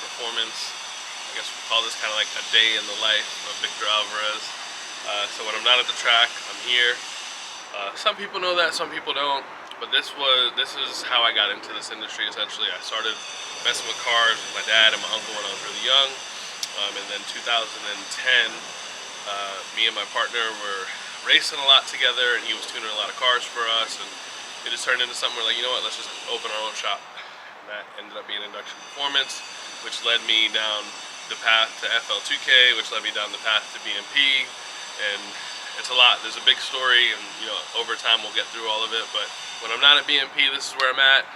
performance. I guess we call this kind of like a day in the life of Victor Alvarez. So when I'm not at the track, I'm here. Some people know that, some people don't. But this is how I got into this industry. Essentially, I started messing with cars with my dad and my uncle when I was really young. And then 2010, me and my partner were racing a lot together, and he was tuning a lot of cars for us. And it just turned into something where, like, you know what, let's just open our own shop. And that ended up being Induction Performance, which led me down the path to FL2K, which led me down the path to BMP. And it's a lot. There's a big story, and you know, over time we'll get through all of it. But when I'm not at BMP, this is where I'm at.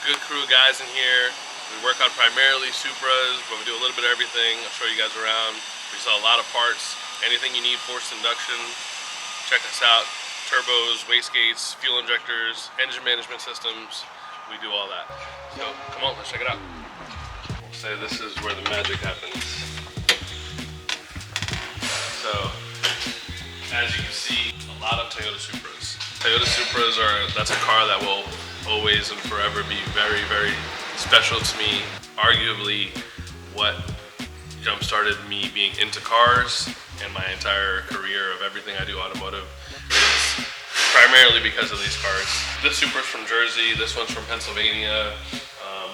Good crew of guys in here. We work on primarily Supras, but we do a little bit of everything. I'll show you guys around. We sell a lot of parts. Anything you need forced induction, check us out. Turbos, wastegates, fuel injectors, engine management systems. We do all that. So come on, let's check it out. We'll say this is where the magic happens. So, as you can see, a lot of Toyota Supras. Toyota Supras that's a car that will always and forever be very, very special to me. Arguably what jump-started me being into cars and my entire career of everything I do automotive is primarily because of these cars. This Supra's from Jersey, this one's from Pennsylvania,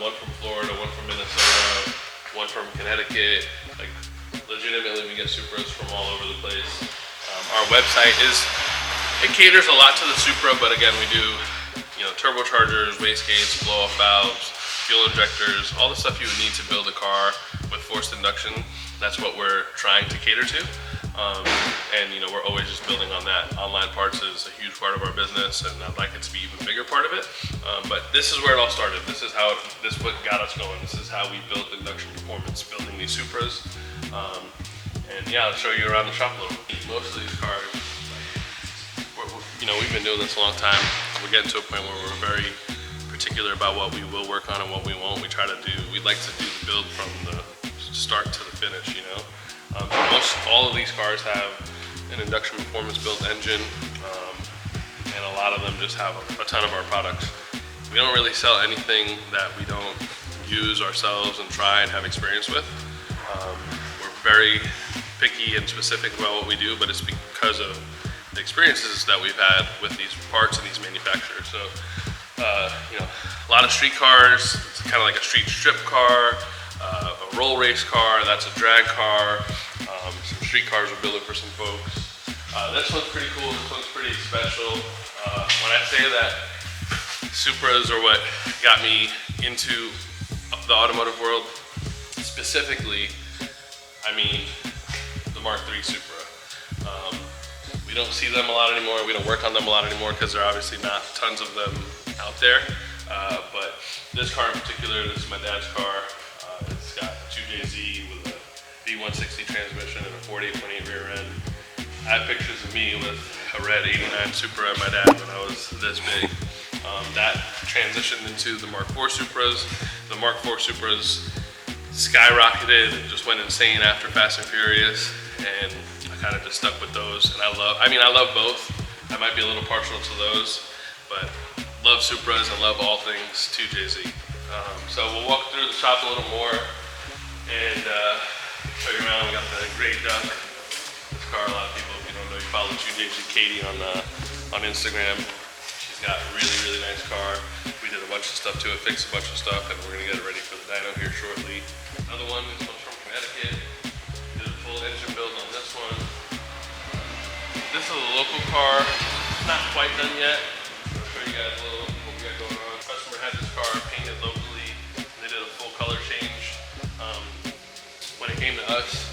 one from Florida, one from Minnesota, one from Connecticut. Like, legitimately, we get Supras from all over the place. Our website it caters a lot to the Supra, but again, we do, you know, turbochargers, wastegates, blow-off valves, fuel injectors, all the stuff you would need to build a car with forced induction. That's what we're trying to cater to. And you know, we're always just building on that. Online parts is a huge part of our business, and I'd like it to be an even bigger part of it. But this is where it all started. This is what got us going. This is how we built Induction Performance, building these Supras. And yeah, I'll show you around the shop a little. Most of these cars, you know, we've been doing this a long time. We're getting to a point where we're very particular about what we will work on and what we won't. We'd like to do the build from the start to the finish, you know. All of these cars have an Induction Performance built engine, and a lot of them just have a ton of our products. We don't really sell anything that we don't use ourselves and try and have experience with. We're very picky and specific about what we do, but it's because of the experiences that we've had with these parts and these manufacturers. So, you know, a lot of street cars. It's kind of like a street strip car, a roll race car. That's a drag car. Some street cars we're building for some folks. This one's pretty cool. This one's pretty special. When I say that Supras are what got me into the automotive world, specifically, I mean the Mark III Supra. We don't see them a lot anymore. We don't work on them a lot anymore because there are obviously not tons of them out there. But this car in particular, this is my dad's car. It's got a 2JZ with a V160 transmission and a 48.8 rear end. I have pictures of me with a red 89 Supra and my dad when I was this big. That transitioned into the Mark IV Supras. The Mark IV Supras skyrocketed and just went insane after Fast and Furious, and I kind of just stuck with those. And I love both. I might be a little partial to those, but love Supras and love all things 2JZ. So we'll walk through the shop a little more and show you around. We got the gray duck. This car, a lot of people, if you don't know, you follow 2JZ Katie on Instagram. She's got a really, really nice car. We did a bunch of stuff to it, fixed a bunch of stuff, and we're gonna get it ready for the dyno here shortly. Another one, this one's from Connecticut. Did a full engine build on this one. This is a local car. It's not quite done yet. I'll show you guys a little what we got going on. The customer had this car painted locally. They did a full color change. When it came to us,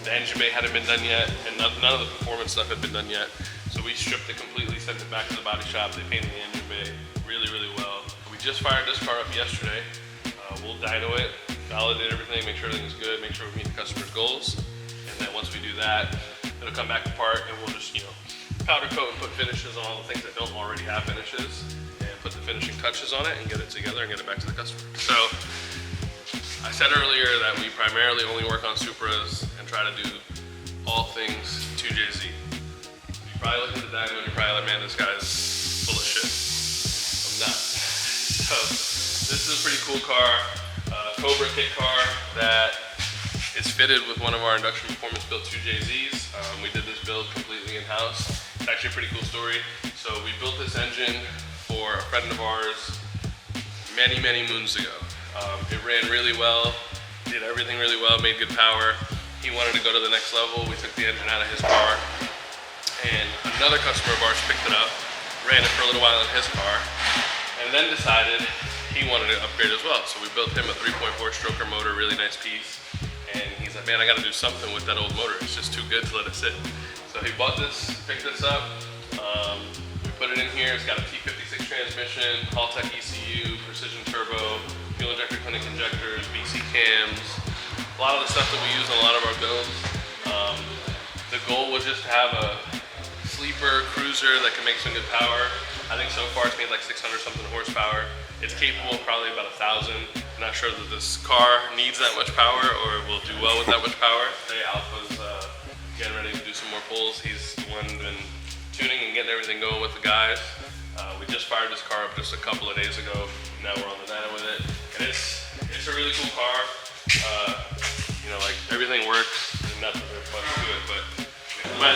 the engine bay hadn't been done yet, and none of the performance stuff had been done yet. So we stripped it completely, sent it back to the body shop. They painted the engine bay really, really well. We just fired this car up yesterday. We'll dyno it, validate everything, make sure everything's good, make sure we meet the customer's goals. And then once we do that, it'll come back apart, and we'll just, you know, powder coat and put finishes on all the things that don't already have finishes, and put the finishing touches on it and get it together and get it back to the customer. So I said earlier that we primarily only work on Supras and try to do all things 2JZ. You probably look at the dyno and you're probably like, man, this guy's full of shit. I'm not. So this is a pretty cool car. Cobra kit car that is fitted with one of our induction performance built 2JZs. We did this build completely in-house. It's actually a pretty cool story. So we built this engine for a friend of ours many, many moons ago. It ran really well, did everything really well, made good power. He wanted to go to the next level. We took the engine out of his car, and another customer of ours picked it up, ran it for a little while in his car, and then decided he wanted to upgrade as well. So we built him a 3.4 stroker motor, really nice piece. And he's like, man, I gotta do something with that old motor. It's just too good to let it sit. So he bought this, picked this up. We put it in here. It's got a T56 transmission, Haltech ECU, precision turbo, fuel injector clinic injectors, BC cams. A lot of the stuff that we use in a lot of our builds. The goal was just to have a sleeper cruiser that can make some good power. I think so far it's made like 600 something horsepower. It's capable of probably about 1,000. I'm not sure that this car needs that much power or will do well with that much power. Today Alpha's getting ready to do some more pulls. He's the one been tuning and getting everything going with the guys. We just fired this car up just a couple of days ago. Now we're on the Dyno with it. And it's a really cool car. You know, like everything works and nothing there's much to it, but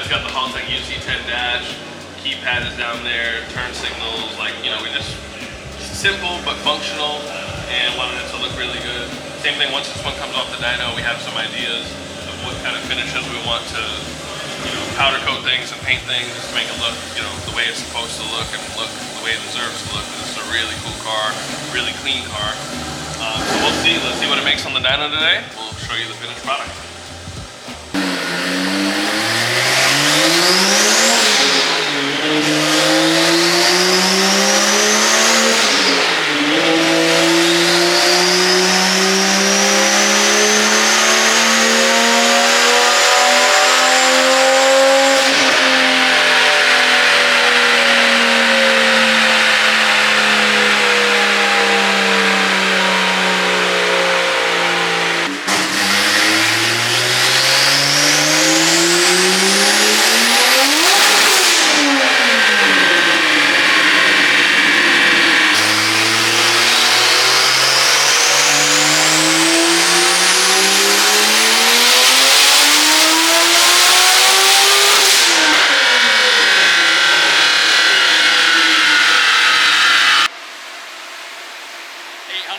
it's got the Haltech UC10 dash, keypad is down there, turn signals, like, you know, we just simple but functional and wanted it to look really good. Same thing, once this one comes off the dyno, we have some ideas of what kind of finishes we want to, you know, powder coat things and paint things to make it look, you know, the way it's supposed to look and look the way it deserves to look. This is a really cool car, really clean car. So we'll see, let's see what it makes on the dyno today. We'll show you the finished product.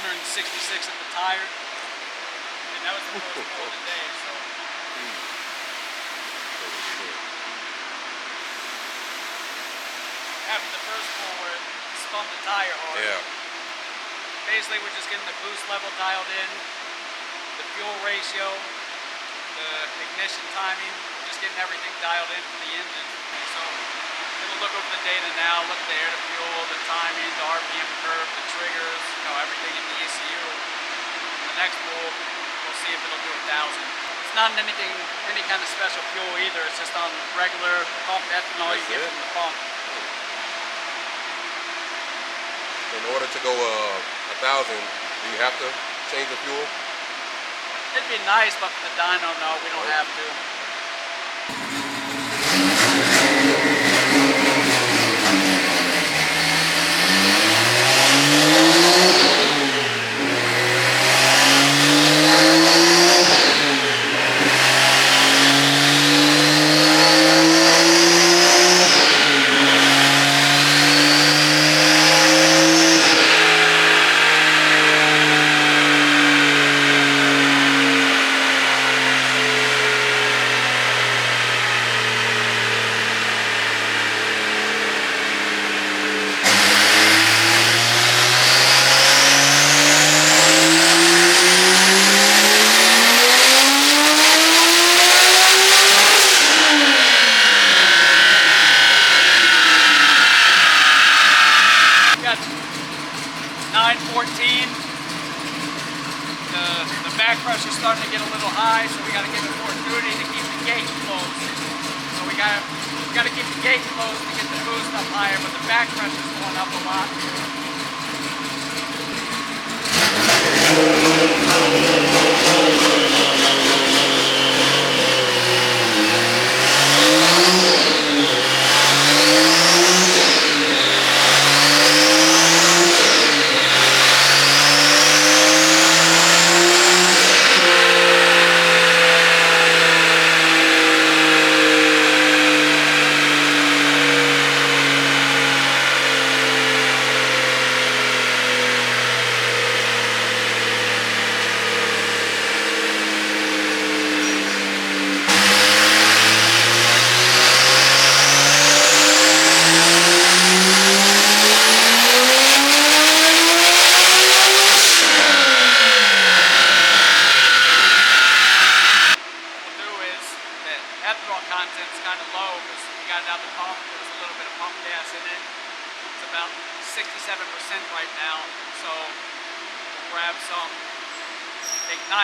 866 at the tire, and that was the first pull of the day. So. After the first pull where it spun the tire hard, basically we're just getting the boost level dialed in, the fuel ratio, the ignition timing, we're just getting everything dialed in for the engine. So it'll look over the data now, look at the air to fuel, the timing, the RPM curve, the triggers, you know, everything in the ECU. And the next pull, we'll see if it'll do 1,000. It's not in any kind of special fuel either. It's just on regular pump ethanol you get from the pump. In order to go 1,000, do you have to change the fuel? It'd be nice, but for the dyno, no, we don't have to. The back pressure's starting to get a little high, so we got to get more fluidity to keep the gate closed. So we got to keep the gate closed to get the boost up higher, but the back pressure's going up a lot.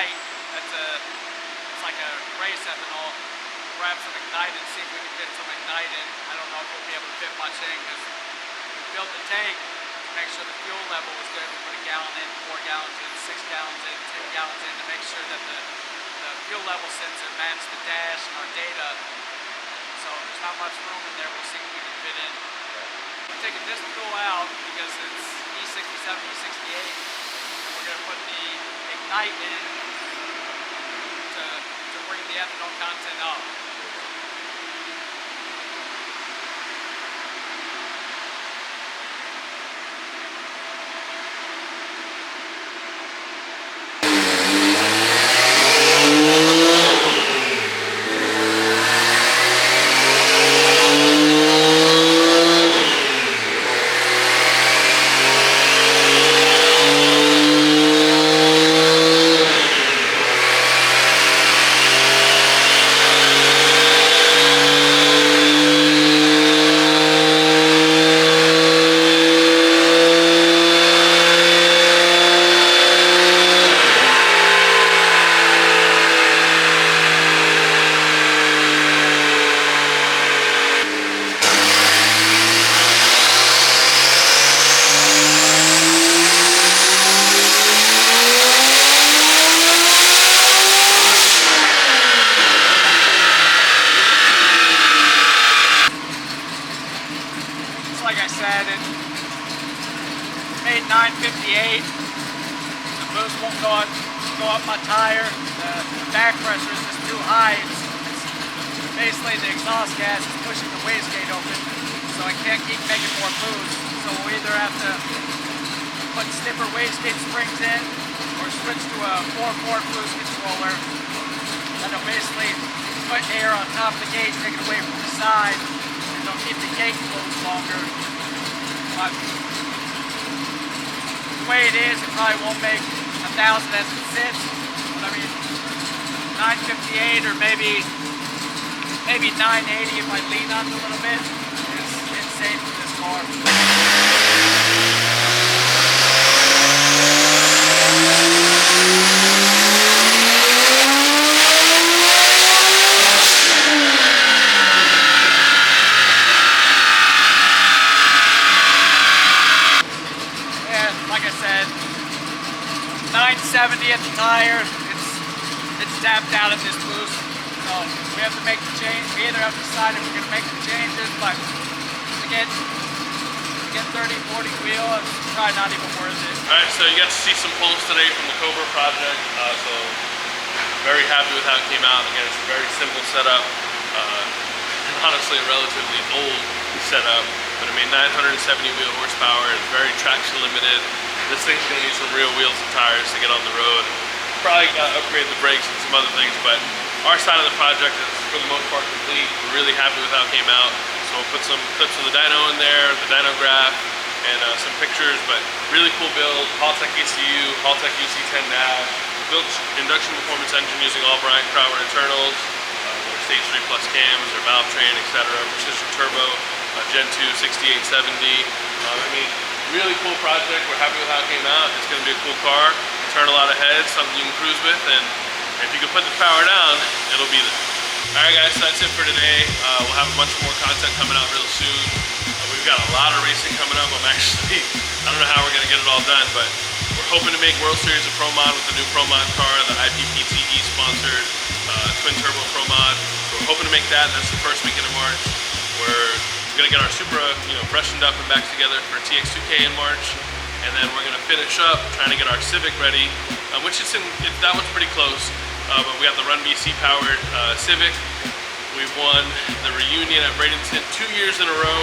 Ignite. It's like a race ethanol. Grab some Ignite and see if we can fit some Ignite in. I don't know if we'll be able to fit much in because we built the tank to make sure the fuel level was good. We put a gallon in, 4 gallons in, 6 gallons in, 10 gallons in to make sure that the fuel level sensor matched the dash and our data. So there's not much room in there. We'll see what we can fit in. We're taking this fuel out because it's E67, E68, and we're going to put the Ignite in to bring the ethanol content up. Like I said, it made 958. The boost won't go up my tire. The back pressure is just too high. It's basically the exhaust gas is pushing the wastegate open, so I can't keep making more boost. So we'll either have to put stiffer wastegate springs in or switch to a 4-port boost controller that'll basically put air on top of the gate, take it away from the side. It'll keep the gate closed longer. But the way it is, it probably won't make 1,000 as it sits. But I mean, 958 or maybe 980 if I lean on it a little bit is insane for this car. Like I said, 970 at the tire. It's tapped out at this boost, so we have to make the change. We either have to decide if we're going to make the changes, but to get 30, 40 wheel, it's probably not even worth it. All right, so you got to see some pulls today from the Cobra project. So very happy with how it came out. Again, it's a very simple setup, and honestly a relatively old setup. But I mean, 970 wheel horsepower. It's very traction limited. This thing's gonna need some real wheels and tires to get on the road. Probably gotta upgrade the brakes and some other things, but our side of the project is for the most part complete. We're really happy with how it came out. So we'll put some clips of the dyno in there, the dyno graph, and some pictures, but really cool build. Haltech ECU, Haltech UC10 nav. Built induction performance engine using all Bryant Crowder internals, their Stage 3 Plus cams, their valve train, etc. Precision turbo, Gen 2 6870. I mean, really cool project. We're happy with how it came out. It's going to be a cool car. Turn a lot of heads, something you can cruise with, and if you can put the power down, it'll be there. All right, guys, so that's it for today. We'll have a bunch more content coming out real soon. We've got a lot of racing coming up. I don't know how we're going to get it all done, but we're hoping to make World Series of Pro Mod with the new Pro Mod car, the IPPTE sponsored twin turbo Pro Mod. We're hoping to make that. That's the first weekend of March. We're gonna get our Supra, freshened up and back together for TX2K in March, and then we're gonna finish up trying to get our Civic ready, which that one's pretty close. But we got the Run BC powered Civic. We've won the reunion at Bradenton 2 years in a row.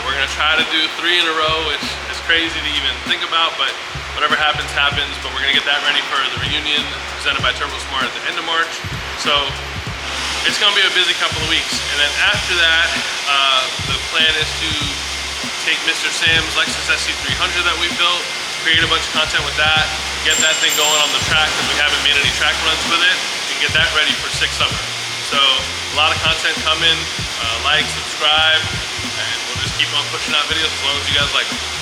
We're gonna try to do 3 in a row, which is crazy to even think about, but whatever happens, happens. But we're gonna get that ready for the reunion presented by Turbo Smart at the end of March. So it's gonna be a busy couple of weeks. And then after that, the plan is to take Mr. Sam's Lexus SC300 that we built, create a bunch of content with that, get that thing going on the track because we haven't made any track runs with it, and get that ready for 6 summer. So a lot of content coming. Like, subscribe, and we'll just keep on pushing out videos as long as you guys like them.